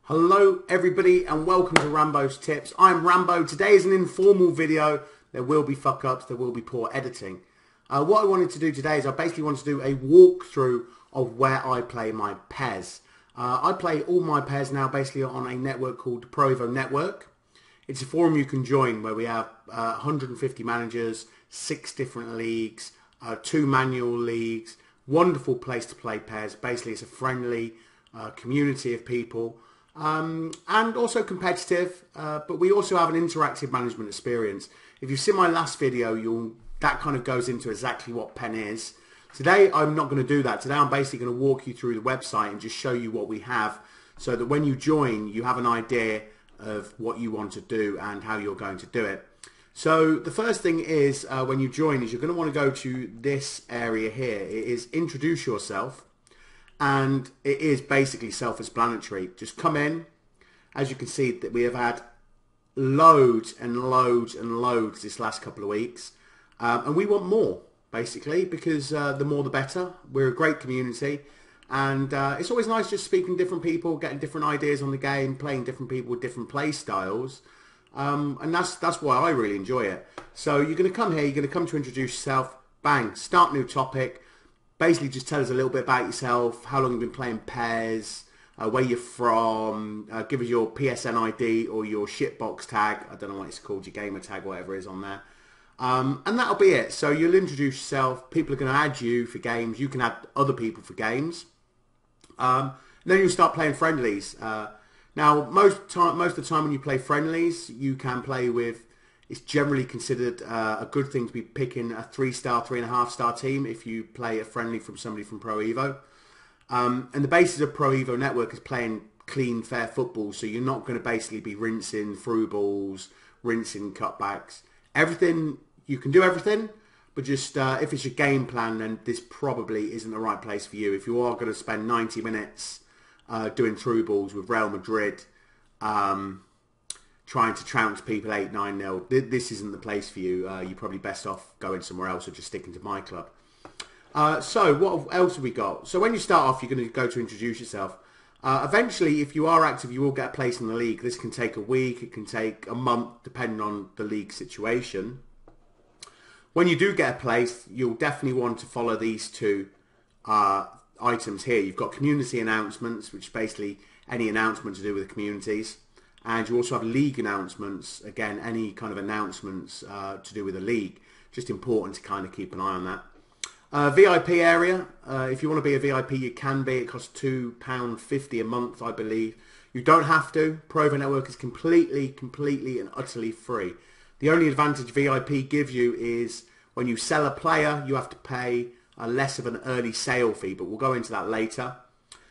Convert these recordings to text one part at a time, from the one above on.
Hello everybody and welcome to Rambo's Tips. I'm Rambo. Today is an informal video. There will be fuck ups, there will be poor editing. What I wanted to do today is I basically want to do a walkthrough of where I play my PES. I play all my PES now basically on a network called Pro Evo Network. It's a forum you can join where we have 150 managers, 6 different leagues, 2 manual leagues. Wonderful place to play PES. Basically it's a friendly community of people. And also competitive, but we also have an interactive management experience. If you've seen my last video, that kind of goes into exactly what PEN is. Today, I'm not going to do that. Today, I'm basically going to walk you through the website and just show you what we have so that when you join, you have an idea of what you want to do and how you're going to do it. So the first thing is, when you join, is you're going to want to go to this area here. It is introduce yourself. And it is basically self-explanatory. Just come in. As you can see, that we have had loads and loads and loads this last couple of weeks. And we want more, basically, because the more the better. We're a great community. And it's always nice just speaking to different people, getting different ideas on the game, playing different people with different play styles. And that's why I really enjoy it. So you're going to come here, you're going to come to introduce yourself. Bang, start new topic. Basically, just tell us a little bit about yourself, how long you've been playing PES, where you're from, give us your PSN ID or your shitbox tag. I don't know what it's called, your gamer tag, whatever it is on there. And that'll be it. So you'll introduce yourself. People are going to add you for games. You can add other people for games. Then you'll start playing friendlies. Now, most of the time when you play friendlies, you can play with... It's generally considered a good thing to be picking a 3-star, 3.5-star team if you play a friendly from somebody from Pro Evo. And the basis of Pro Evo Network is playing clean, fair football, so you're not going to basically be rinsing through balls, rinsing cutbacks. Everything, you can do everything, but just if it's your game plan, then this probably isn't the right place for you. If you are going to spend 90 minutes doing through balls with Real Madrid, trying to trounce people 8-9-0. This isn't the place for you. You're probably best off going somewhere else or just sticking to my club. So what else have we got? So when you start off, you're going to go to introduce yourself. Eventually, if you are active, you will get a place in the league. This can take a week. It can take a month, depending on the league situation. When you do get a place, you'll definitely want to follow these 2 items here. You've got community announcements, which is basically any announcement to do with the communities. And you also have league announcements, again, any kind of announcements to do with the league. Just important to kind of keep an eye on that. VIP area, if you want to be a VIP, you can be. It costs £2.50 a month, I believe. You don't have to. Pro Evo Network is completely and utterly free. The only advantage VIP gives you is when you sell a player, you have to pay less of an early sale fee, but we'll go into that later.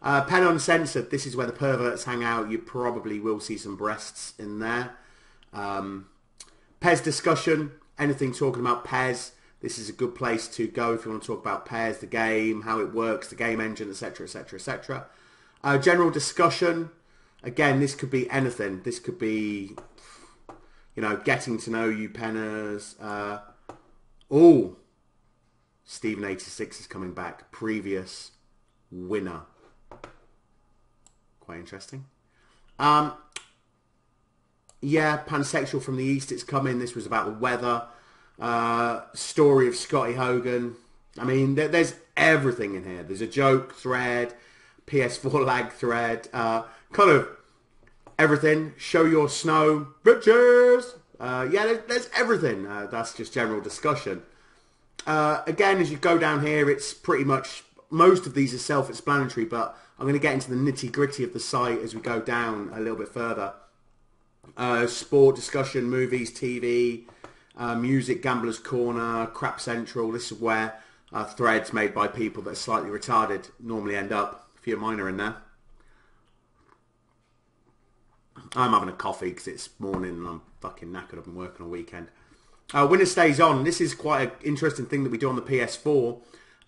PEN Uncensored, this is where the perverts hang out. You probably will see some breasts in there. PES discussion, anything talking about PES. This is a good place to go if you want to talk about PES, the game, how it works, the game engine, etc, etc, etc. General discussion, again, this could be anything. This could be, you know, getting to know you penners. Steven86 is coming back. Previous winner. Quite interesting. Yeah, pansexual from the East, it's coming. This was about the weather. Story of Scotty Hogan. I mean, there's everything in here. There's a joke thread, PS4 lag thread, kind of everything. Show your snow, bitches. Yeah, there's everything. That's just general discussion. Again, as you go down here, it's pretty much, most of these are self-explanatory, but I'm going to get into the nitty-gritty of the site as we go down a little bit further. Sport, discussion, movies, TV, music, Gambler's Corner, Crap Central. This is where threads made by people that are slightly retarded normally end up. A few of mine are in there. I'm having a coffee because it's morning and I'm fucking knackered. I've been working all weekend. Winner stays on. This is quite an interesting thing that we do on the PS4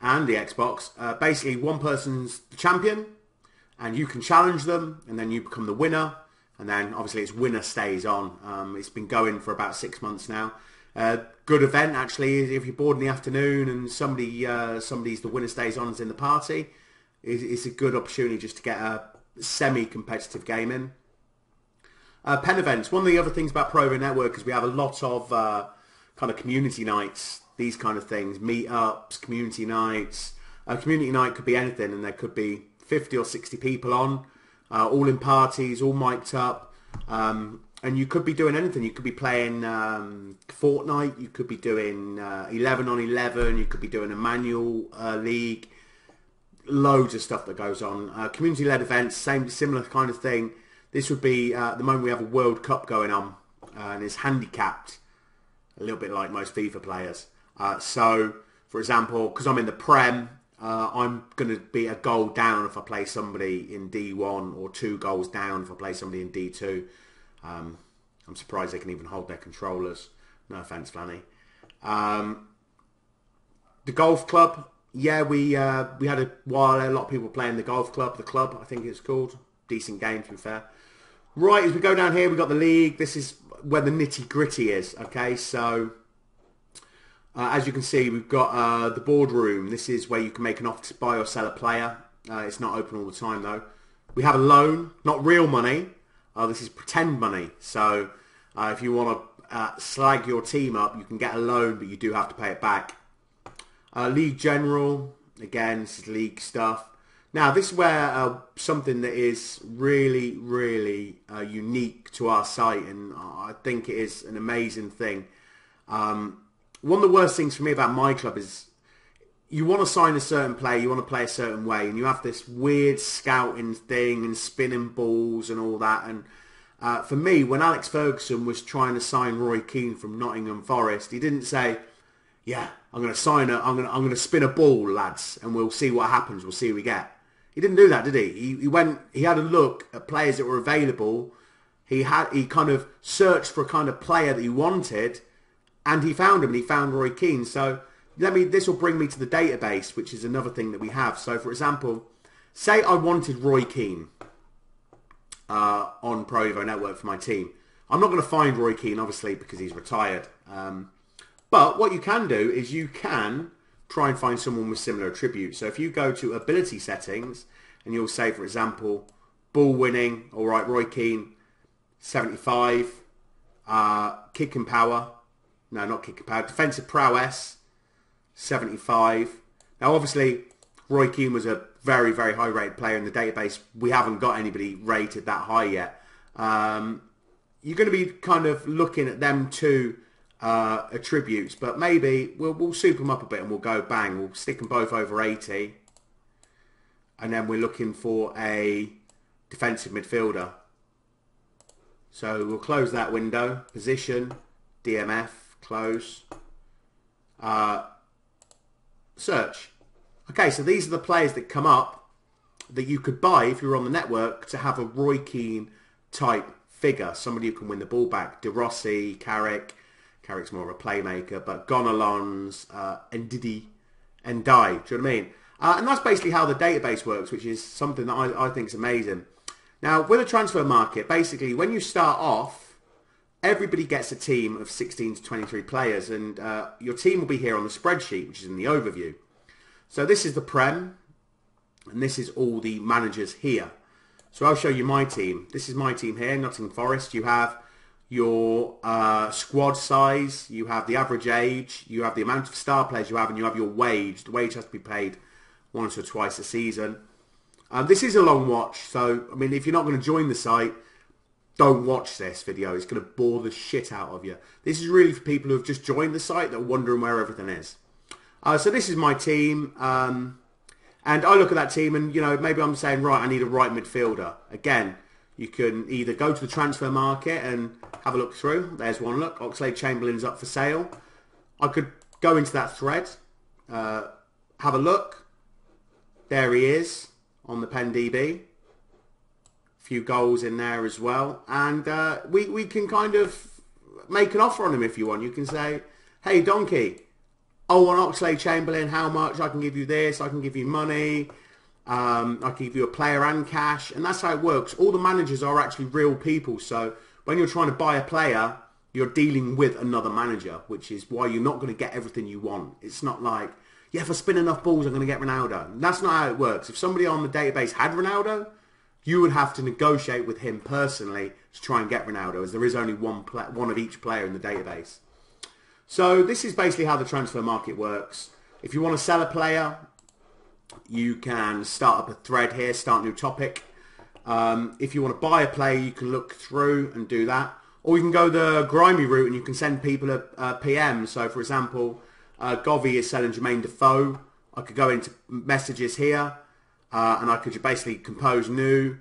and the Xbox. Basically, one person's the champion and you can challenge them and then you become the winner. And then obviously it's winner stays on. It's been going for about 6 months now. Good event actually. If you're bored in the afternoon and somebody's the winner stays on is in the party, it's a good opportunity just to get a semi-competitive gaming. Pen events. One of the other things about Pro Evo Network is we have a lot of kind of community nights, these kind of things, meetups, community nights. A community night could be anything, and there could be 50 or 60 people on, all in parties, all mic'd up, and you could be doing anything. You could be playing Fortnite, you could be doing 11 on 11, you could be doing a manual league, loads of stuff that goes on. Community-led events, similar kind of thing. This would be at the moment we have a World Cup going on, and it's handicapped, a little bit like most FIFA players. So, for example, because I'm in the Prem, I'm going to be a goal down if I play somebody in D1, or 2 goals down if I play somebody in D2. I'm surprised they can even hold their controllers. No offence, Flanny. The golf club, yeah, we had a while, a lot of people playing the golf club, the club, I think it's called. Decent game, to be fair. Right, as we go down here, we've got the league. This is where the nitty-gritty is, okay? So, as you can see, we've got the boardroom. This is where you can make an offer to buy or sell a player. It's not open all the time, though. We have a loan, not real money. This is pretend money. So, if you want to slag your team up, you can get a loan, but you do have to pay it back. League General, again, this is league stuff. Now, this is where something that is really, really unique to our site, and I think it is an amazing thing. One of the worst things for me about my club is you want to sign a certain player, you want to play a certain way, and you have this weird scouting thing and spinning balls and all that. And for me, when Alex Ferguson was trying to sign Roy Keane from Nottingham Forest, he didn't say, "Yeah, I'm going to spin a ball, lads, and we'll see what happens. We'll see what we get." He didn't do that, did he? He had a look at players that were available. He kind of searched for a kind of player that he wanted, and he found him, and he found Roy Keane. So this will bring me to the database, which is another thing that we have. So, for example, say I wanted Roy Keane on Pro Evo Network for my team. I'm not going to find Roy Keane, obviously, because he's retired. But what you can do is you can try and find someone with similar attributes. So if you go to ability settings and you'll say, for example, ball winning, all right, Roy Keane, 75, kicking power, no, not kicking power, defensive prowess, 75. Now, obviously, Roy Keane was a very, very high rated player in the database. We haven't got anybody rated that high yet. You're going to be kind of looking at them two attributes, but maybe we'll soup them up a bit and we'll go bang. We'll stick them both over 80, and then we're looking for a defensive midfielder. So we'll close that window. Position, DMF, close. Search. Okay, so these are the players that come up that you could buy if you're on the network to have a Roy Keane type figure, somebody who can win the ball back. De Rossi, Carrick. Carrick's more of a playmaker, but Gonalons, Ndidi, and Dye. Do you know what I mean? And that's basically how the database works, which is something that I think is amazing. Now, with a transfer market, basically, when you start off, everybody gets a team of 16 to 23 players, and your team will be here on the spreadsheet, which is in the overview. So this is the Prem, and this is all the managers here. So I'll show you my team. This is my team here, Nottingham Forest. You have your squad size, you have the average age, you have the amount of star players you have, and you have your wage. The wage has to be paid once or twice a season. This is a long watch, so I mean, if you're not going to join the site, don't watch this video. It's going to bore the shit out of you. This is really for people who have just joined the site that are wondering where everything is. So this is my team, and I look at that team, and you know, maybe I'm saying, right, I need a right midfielder. Again, you can either go to the transfer market and have a look through. There's one look. Oxlade-Chamberlain's up for sale. I could go into that thread, have a look. There he is on the PenDB. A few goals in there as well. And we can kind of make an offer on him if you want. You can say, hey, Donkey, I want Oxlade-Chamberlain. How much? I can give you this. I can give you money. I can give you a player and cash, and that's how it works. All the managers are actually real people, so when you're trying to buy a player, you're dealing with another manager, which is why you're not going to get everything you want. It's not like, yeah, if I spin enough balls, I'm going to get Ronaldo. That's not how it works. If somebody on the database had Ronaldo, you would have to negotiate with him personally to try and get Ronaldo, as there is only one of each player in the database. So this is basically how the transfer market works. If you want to sell a player, you can start up a thread here, start a new topic. If you want to buy a player, you can look through and do that. Or you can go the grimy route and you can send people a PM. So for example, Govy is selling Jermaine Defoe. I could go into messages here and I could basically compose new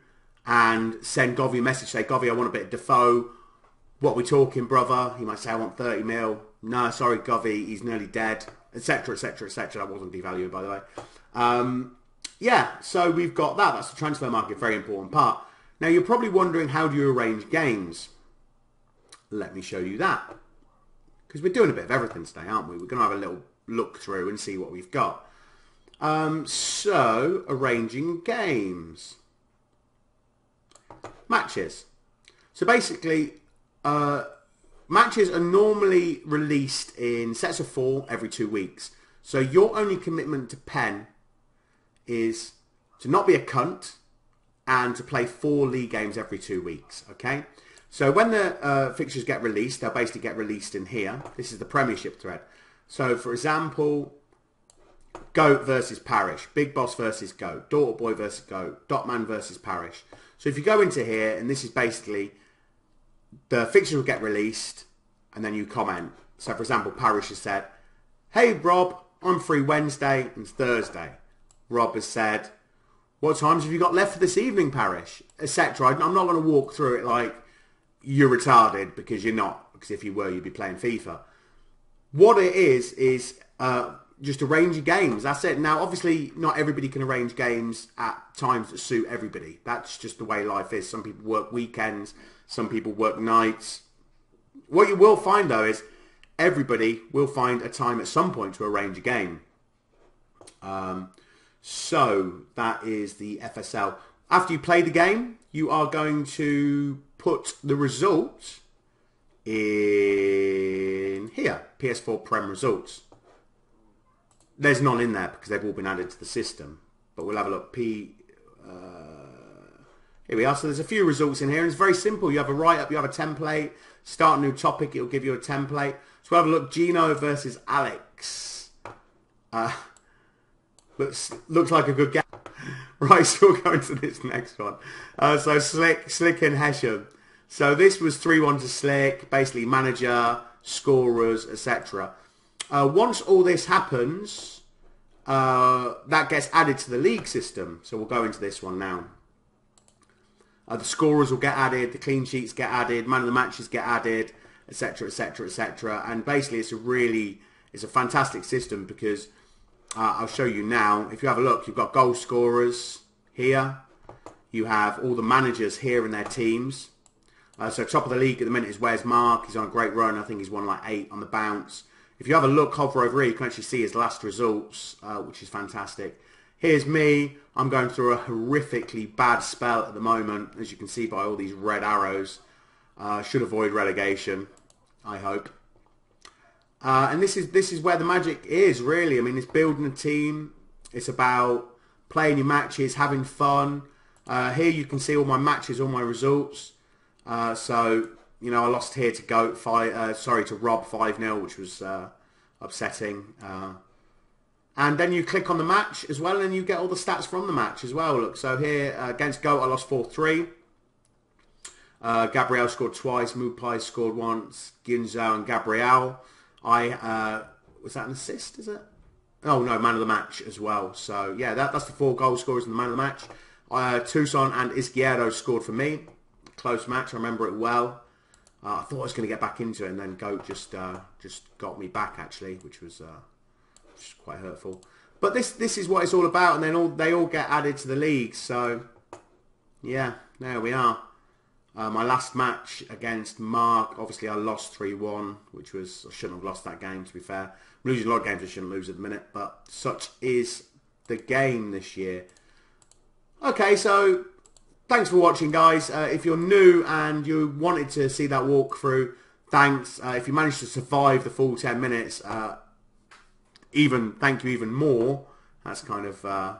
and send Govy a message. Say, Govy, I want a bit of Defoe. What are we talking, brother? He might say, I want 30 mil. No, sorry, Govy, he's nearly dead, etc., etc., etc. That wasn't devalued, by the way. Yeah, so we've got that. That's the transfer market, very important part. Now, you're probably wondering, how do you arrange games? Let me show you that. Because we're doing a bit of everything today, aren't we? We're going to have a little look through and see what we've got. So, arranging games. Matches. So basically, matches are normally released in sets of 4 every 2 weeks. So your only commitment to PEN is to not be a cunt and to play 4 league games every 2 weeks, okay? So when the fixtures get released, they'll basically get released in here. This is the Premiership thread. So for example, Goat versus Parish, Big Boss versus Goat, Daughter Boy versus Goat, Dotman versus Parish. So if you go into here, and this is basically, the fixtures will get released, and then you comment. So for example, Parish has said, hey Rob, I'm free Wednesday and Thursday. Rob has said, what times have you got left for this evening, Parish? Etc. I'm not going to walk through it like you're retarded, because you're not. Because if you were, you'd be playing FIFA. What it is just arrange your games. That's it. Now, obviously, not everybody can arrange games at times that suit everybody. That's just the way life is. Some people work weekends. Some people work nights. What you will find, though, is everybody will find a time at some point to arrange a game. So that is the FSL. After you play the game, you are going to put the results in here, PS4 Prem results. There's none in there because they've all been added to the system, but we'll have a look. Here we are. So there's a few results in here, and it's very simple. You have a write-up, you have a template, start a new topic, it'll give you a template. So we'll have a look. Gino versus Alex. Looks like a good game. Right, so we'll go into this next one. So Slick and Hesham. So this was 3-1 to Slick, basically manager, scorers, etc. Once all this happens, that gets added to the league system. So we'll go into this one now. The scorers will get added, the clean sheets get added, man of the matches get added, etc., etc., etc. And basically, it's a fantastic system because I'll show you now. If you have a look, you've got goal scorers here. You have all the managers here in their teams. So top of the league at the minute is Where's Mark. He's on a great run. I think he's won like 8 on the bounce. If you have a look, hover over here, you can actually see his last results, which is fantastic. Here's me. I'm going through a horrifically bad spell at the moment, as you can see by all these red arrows. Should avoid relegation, I hope. And this is where the magic is, really. I mean, it's building a team. It's about playing your matches, having fun. Here you can see all my matches, all my results. So, you know, I lost here to Goat, to Rob 5-0, which was upsetting. And then you click on the match as well, and you get all the stats from the match as well. Look, so here against Goat, I lost 4-3. Gabriel scored twice. Mupai scored once. Ginzo and Gabriel. Was that an assist, is it? Oh, no, man of the match as well. So, yeah, that's the 4 goal scorers in the man of the match. Tucson and Izquierdo scored for me. Close match, I remember it well. I thought I was going to get back into it, and then Goat just got me back, actually, which was quite hurtful. But this is what it's all about, and then they all get added to the league. So, yeah, there we are. My last match against Mark, obviously I lost 3-1, which was, I shouldn't have lost that game, to be fair. I'm losing a lot of games I shouldn't lose at the minute, but such is the game this year. Okay, so thanks for watching, guys. If you're new and you wanted to see that walkthrough, thanks. If you managed to survive the full 10 minutes, thank you even more. That's kind of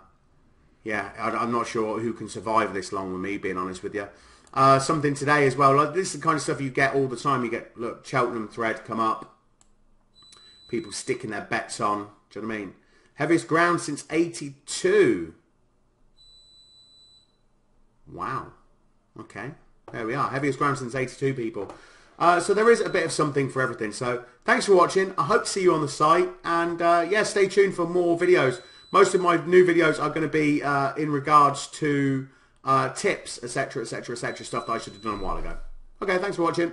Yeah, I'm not sure who can survive this long with me, being honest with you. Something today as well. Like, this is the kind of stuff you get all the time. You get, look, Cheltenham thread come up. People sticking their bets on. Do you know what I mean? Heaviest ground since 82. Wow. Okay. There we are. Heaviest ground since 82, people. So there is a bit of something for everything. So thanks for watching. I hope to see you on the site. And yeah, stay tuned for more videos. Most of my new videos are going to be in regards to tips, etc., etc., etc., stuff that I should have done a while ago. Okay, thanks for watching.